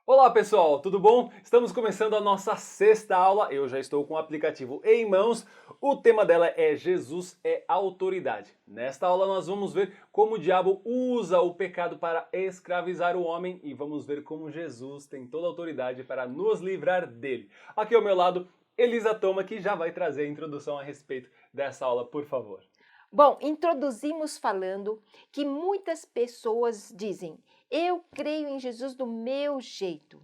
Olá pessoal, tudo bom? Estamos começando a nossa sexta aula. Eu já estou com o aplicativo em mãos. O tema dela é Jesus é autoridade. Nesta aula nós vamos ver como o diabo usa o pecado para escravizar o homem e vamos ver como Jesus tem toda a autoridade para nos livrar dele. Aqui ao meu lado, Elisa Toma, que já vai trazer a introdução a respeito dessa aula, por favor. Bom, introduzimos falando que muitas pessoas dizem: eu creio em Jesus do meu jeito.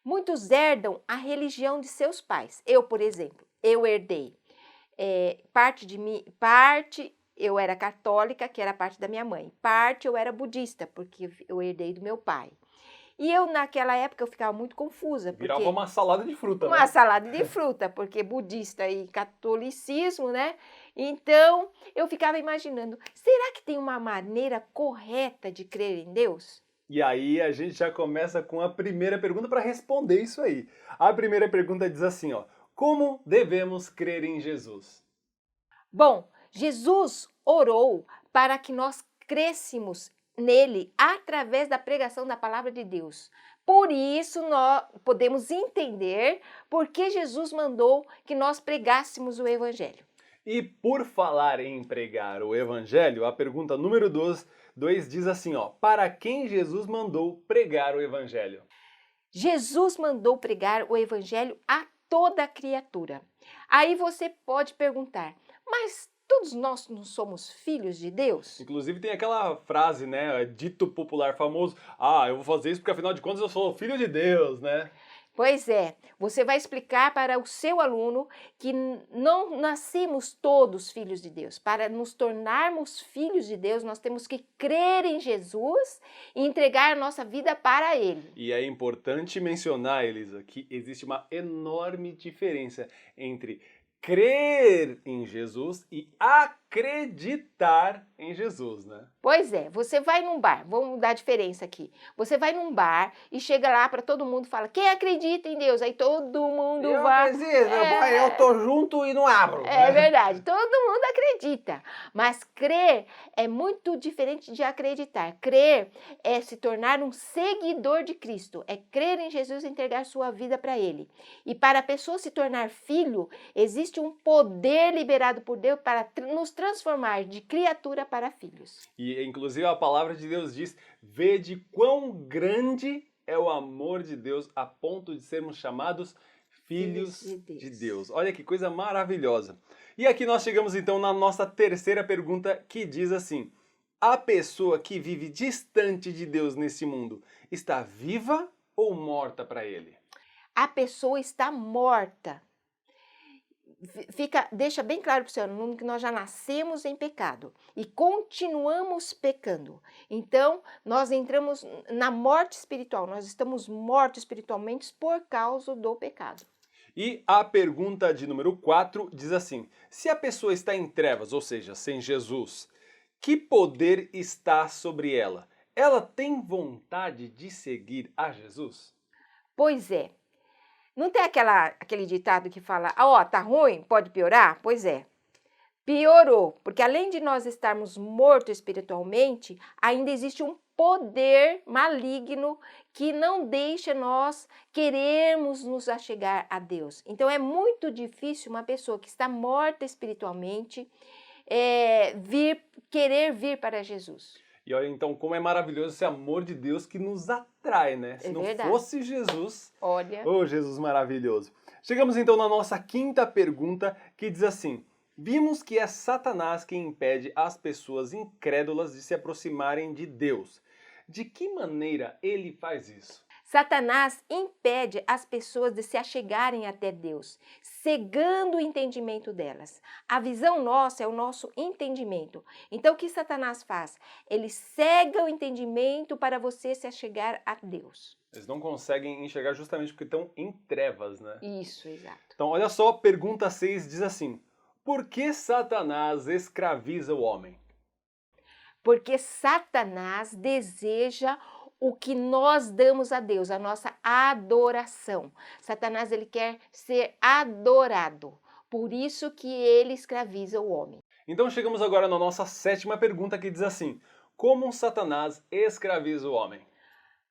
Muitos herdam a religião de seus pais. Eu, por exemplo, eu herdei parte de mim, parte eu era católica, que era parte da minha mãe, parte eu era budista, porque eu herdei do meu pai. E eu, naquela época, eu ficava muito confusa, Virava porque uma salada de fruta, uma né? salada de fruta, porque budista e catolicismo, né? Então, eu ficava imaginando, será que tem uma maneira correta de crer em Deus? E aí a gente já começa com a primeira pergunta para responder isso aí. A primeira pergunta diz assim, ó: como devemos crer em Jesus? Bom, Jesus orou para que nós crêssemos nele através da pregação da palavra de Deus. Por isso, nós podemos entender por que Jesus mandou que nós pregássemos o evangelho. E por falar em pregar o evangelho, a pergunta número 2 diz assim, ó: para quem Jesus mandou pregar o evangelho? Jesus mandou pregar o evangelho a toda criatura. Aí você pode perguntar, mas todos nós não somos filhos de Deus? Inclusive tem aquela frase, né, dito popular famoso: "Ah, eu vou fazer isso porque afinal de contas eu sou filho de Deus", né? Pois é, você vai explicar para o seu aluno que não nascemos todos filhos de Deus. Para nos tornarmos filhos de Deus, nós temos que crer em Jesus e entregar a nossa vida para Ele. E é importante mencionar, Elisa, que existe uma enorme diferença entre crer em Jesus e acreditar em Jesus, né? Pois é, você vai num bar, vamos dar a diferença aqui. Você vai num bar e chega lá para todo mundo e fala: quem acredita em Deus? Aí todo mundo Eu vai. acredito, eu tô junto e não abro, É né? verdade, todo mundo acredita, mas crer é muito diferente de acreditar. Crer é se tornar um seguidor de Cristo, é crer em Jesus e entregar sua vida para Ele. E para a pessoa se tornar filho, existe um poder liberado por Deus para nos transformar de criatura para filhos. E inclusive a palavra de Deus diz: vede quão grande é o amor de Deus a ponto de sermos chamados filhos de Deus. Olha que coisa maravilhosa. E aqui nós chegamos então na nossa terceira pergunta, que diz assim: a pessoa que vive distante de Deus nesse mundo está viva ou morta para ele? A pessoa está morta. Deixa bem claro para o seu aluno que nós já nascemos em pecado e continuamos pecando. Então, nós entramos na morte espiritual, nós estamos mortos espiritualmente por causa do pecado. E a pergunta de número 4 diz assim: se a pessoa está em trevas, ou seja, sem Jesus, que poder está sobre ela? Ela tem vontade de seguir a Jesus? Pois é, não tem aquele ditado que fala, ó, tá ruim, pode piorar? Pois é. Piorou, porque além de nós estarmos mortos espiritualmente, ainda existe um poder maligno que não deixa nós querermos nos achegar a Deus. Então é muito difícil uma pessoa que está morta espiritualmente querer vir para Jesus. E olha então como é maravilhoso esse amor de Deus que nos atrai, né? Se É não verdade. fosse Jesus, Olha, oh Jesus maravilhoso. Chegamos então na nossa quinta pergunta, que diz assim: vimos que é Satanás quem impede as pessoas incrédulas de se aproximarem de Deus. De que maneira ele faz isso? Satanás impede as pessoas de se achegarem até Deus, cegando o entendimento delas. A visão nossa é o nosso entendimento. Então, o que Satanás faz? Ele cega o entendimento para você se achegar a Deus. Eles não conseguem enxergar justamente porque estão em trevas, né? Isso, exato. Então, olha só, pergunta 6 diz assim: por que Satanás escraviza o homem? Porque Satanás deseja o que nós damos a Deus, a nossa adoração. Satanás, ele quer ser adorado. Por isso que ele escraviza o homem. Então, chegamos agora na nossa sétima pergunta, que diz assim: como Satanás escraviza o homem?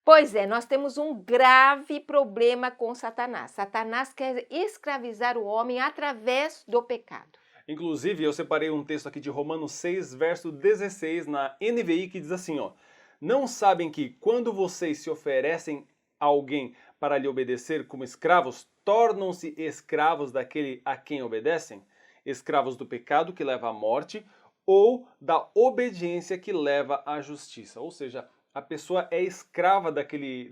Pois é, nós temos um grave problema com Satanás. Satanás quer escravizar o homem através do pecado. Inclusive, eu separei um texto aqui de Romanos 6, verso 16, na NVI, que diz assim, ó: não sabem que quando vocês se oferecem a alguém para lhe obedecer como escravos, tornam-se escravos daquele a quem obedecem? Escravos do pecado que leva à morte ou da obediência que leva à justiça. Ou seja, a pessoa é escrava daquele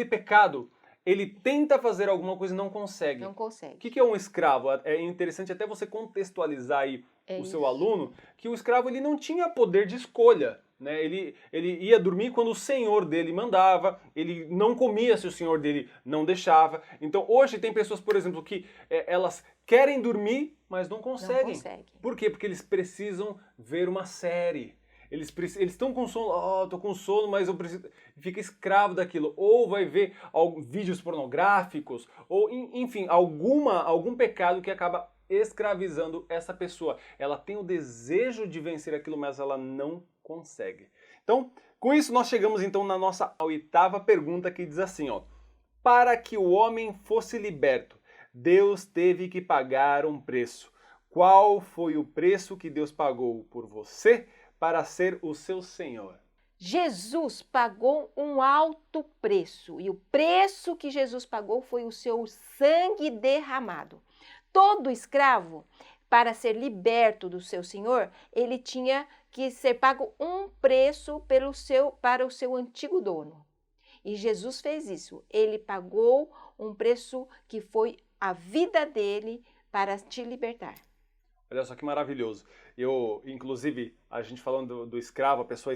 pecado. Ele tenta fazer alguma coisa e não consegue. Não O consegue. que é um escravo? É interessante até você contextualizar aí o seu aluno, que o escravo ele não tinha poder de escolha. Né? Ele ia dormir quando o senhor dele mandava, ele não comia se o senhor dele não deixava. Então hoje tem pessoas, por exemplo, que elas querem dormir, mas não conseguem. Não conseguem. Por quê? Porque eles precisam ver uma série. Eles estão com sono, tô com sono, mas eu preciso. Fica escravo daquilo. Ou vai ver vídeos pornográficos, ou enfim, algum pecado que acaba escravizando essa pessoa. Ela tem o desejo de vencer aquilo, mas ela não consegue. Então, com isso nós chegamos então na nossa 8ª pergunta, que diz assim, ó: para que o homem fosse liberto, Deus teve que pagar um preço. Qual foi o preço que Deus pagou por você para ser o seu Senhor? Jesus pagou um alto preço, e o preço que Jesus pagou foi o seu sangue derramado. Todo escravo, para ser liberto do seu senhor, ele tinha que ser pago um preço para o seu antigo dono. E Jesus fez isso. Ele pagou um preço que foi a vida dele para te libertar. Olha só que maravilhoso. Inclusive, a gente falando do escravo, a pessoa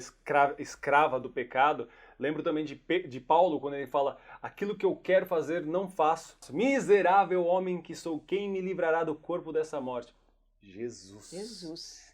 escrava do pecado, lembro também de Paulo, quando ele fala: aquilo que eu quero fazer, não faço. Miserável homem que sou, quem me livrará do corpo dessa morte?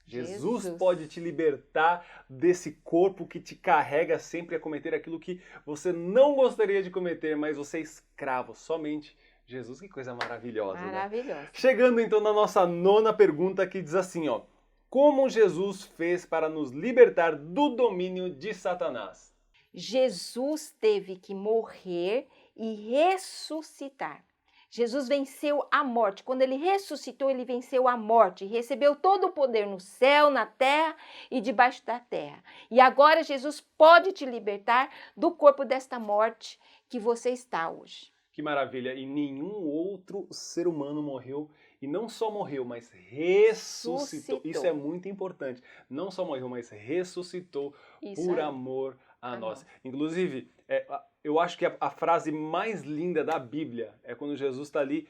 Jesus pode te libertar desse corpo que te carrega sempre a cometer aquilo que você não gostaria de cometer, mas você é escravo. Somente Jesus, que coisa maravilhosa, Maravilhosa. né? Chegando então na nossa 9ª pergunta, que diz assim, ó: como Jesus fez para nos libertar do domínio de Satanás? Jesus teve que morrer e ressuscitar. Jesus venceu a morte. Quando ele ressuscitou, ele venceu a morte, recebeu todo o poder no céu, na terra e debaixo da terra. E agora Jesus pode te libertar do corpo desta morte que você está hoje. Que maravilha! E nenhum outro ser humano morreu, e não só morreu, mas ressuscitou. Isso é muito importante. Não só morreu, mas ressuscitou por amor a nós. Inclusive, eu acho que a frase mais linda da Bíblia é quando Jesus está ali,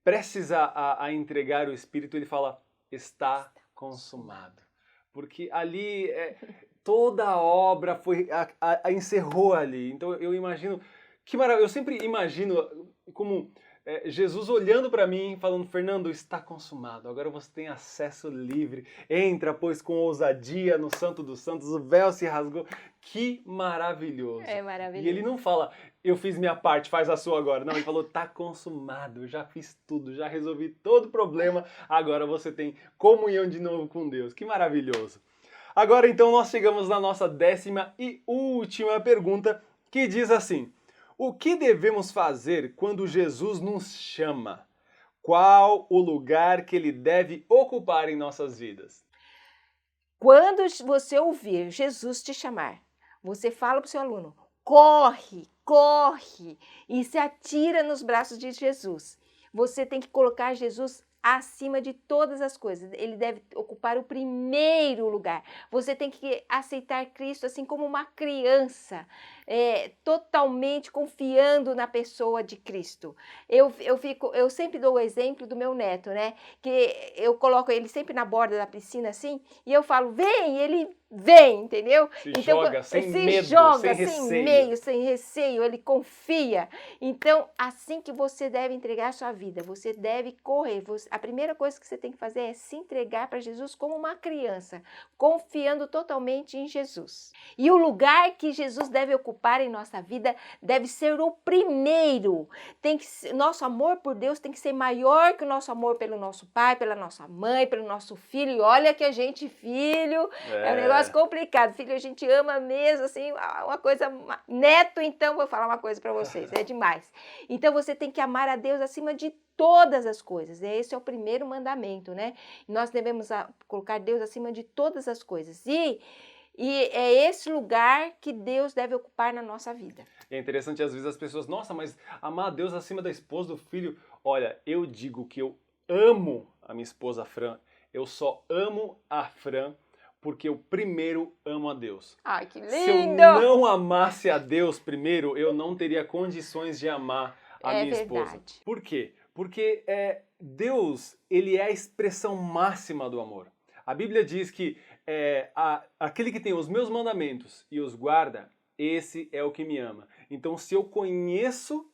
prestes a entregar o Espírito, ele fala: está consumado. Porque ali toda a obra encerrou ali. Então eu imagino... Que maravilha! Eu sempre imagino como Jesus olhando para mim, falando: Fernando, está consumado. Agora você tem acesso livre. Entra, pois, com ousadia no Santo dos Santos. O véu se rasgou. Que maravilhoso! É maravilhoso. E ele não fala: eu fiz minha parte, faz a sua agora. Não, ele falou: está consumado. Eu já fiz tudo, já resolvi todo o problema. Agora você tem comunhão de novo com Deus. Que maravilhoso! Agora, então, nós chegamos na nossa 10ª e última pergunta, que diz assim: o que devemos fazer quando Jesus nos chama? Qual o lugar que ele deve ocupar em nossas vidas? Quando você ouvir Jesus te chamar, você fala para o seu aluno: corre, corre, e se atira nos braços de Jesus. Você tem que colocar Jesus acima de todas as coisas. Ele deve ocupar o primeiro lugar. Você tem que aceitar Cristo assim como uma criança, totalmente confiando na pessoa de Cristo. Eu sempre dou o exemplo do meu neto, né? Que eu coloco ele sempre na borda da piscina assim, e eu falo: vem, ele vem, entendeu? Se joga sem medo, sem receio. Sem receio, ele confia. Então, assim que você deve entregar a sua vida, você deve correr. A primeira coisa que você tem que fazer é se entregar para Jesus como uma criança, confiando totalmente em Jesus. E o lugar que Jesus deve ocupar em nossa vida deve ser o primeiro. Nosso amor por Deus tem que ser maior que o nosso amor pelo nosso pai, pela nossa mãe, pelo nosso filho. E olha que a gente, filho, é um negócio negócio complicado. Filho, a gente ama mesmo, assim, uma coisa... Neto, então, vou falar uma coisa para vocês, é demais. Então, você tem que amar a Deus acima de todas as coisas. Esse é o primeiro mandamento, né? Nós devemos colocar Deus acima de todas as coisas. E é esse lugar que Deus deve ocupar na nossa vida. É interessante, às vezes, as pessoas, nossa, mas amar a Deus acima da esposa, do filho. Olha, eu digo que eu amo a minha esposa Fran. Eu só amo a Fran porque eu primeiro amo a Deus. Ai, que lindo! Se eu não amasse a Deus primeiro, eu não teria condições de amar a minha esposa. Por quê? Porque Deus, ele é a expressão máxima do amor. A Bíblia diz que aquele que tem os meus mandamentos e os guarda, esse é o que me ama. Então, se eu conheço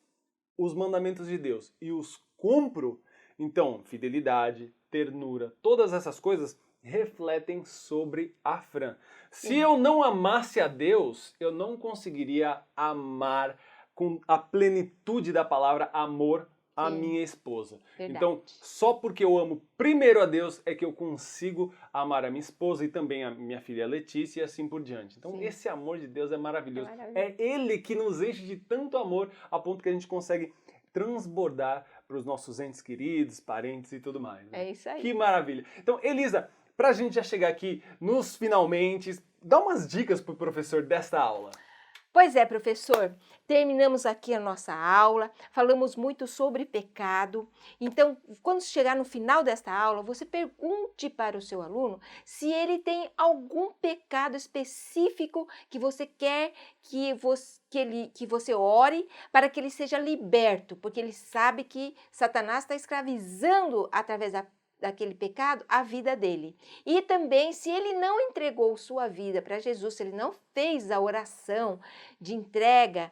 os mandamentos de Deus e os cumpro, então, fidelidade, ternura, todas essas coisas refletem sobre a Fran. Se eu não amasse a Deus, eu não conseguiria amar com a plenitude da palavra amor a minha esposa. Verdade. Então, só porque eu amo primeiro a Deus é que eu consigo amar a minha esposa e também a minha filha Letícia e assim por diante. Então, esse amor de Deus é maravilhoso. É Ele que nos enche de tanto amor a ponto que a gente consegue transbordar para os nossos entes queridos, parentes e tudo mais. Né? É isso aí. Que maravilha. Então, Elisa, para a gente já chegar aqui nos finalmente, dá umas dicas para o professor desta aula. Pois é, professor, terminamos aqui a nossa aula, falamos muito sobre pecado. Então, quando chegar no final desta aula, você pergunte para o seu aluno se ele tem algum pecado específico que você quer que você ore para que ele seja liberto, porque ele sabe que Satanás está escravizando através daquele pecado a vida dele. E também, se ele não entregou sua vida para Jesus, se ele não fez a oração de entrega,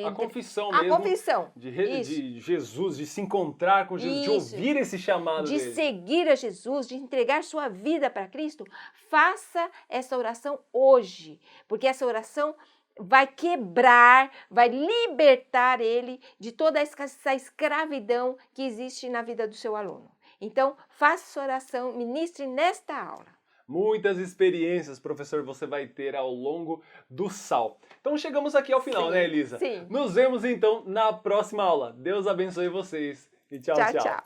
a confissão a mesmo, confissão de Jesus, de se encontrar com Jesus, de ouvir esse chamado de dele. seguir a Jesus, de entregar sua vida para Cristo, faça essa oração hoje, porque essa oração vai quebrar, vai libertar ele de toda essa escravidão que existe na vida do seu aluno. Então, faça essa oração, ministre nesta aula. Muitas experiências, professor, você vai ter ao longo do SAL. Então chegamos aqui ao final, né, Elisa? Sim. Nos vemos então na próxima aula. Deus abençoe vocês e tchau, tchau.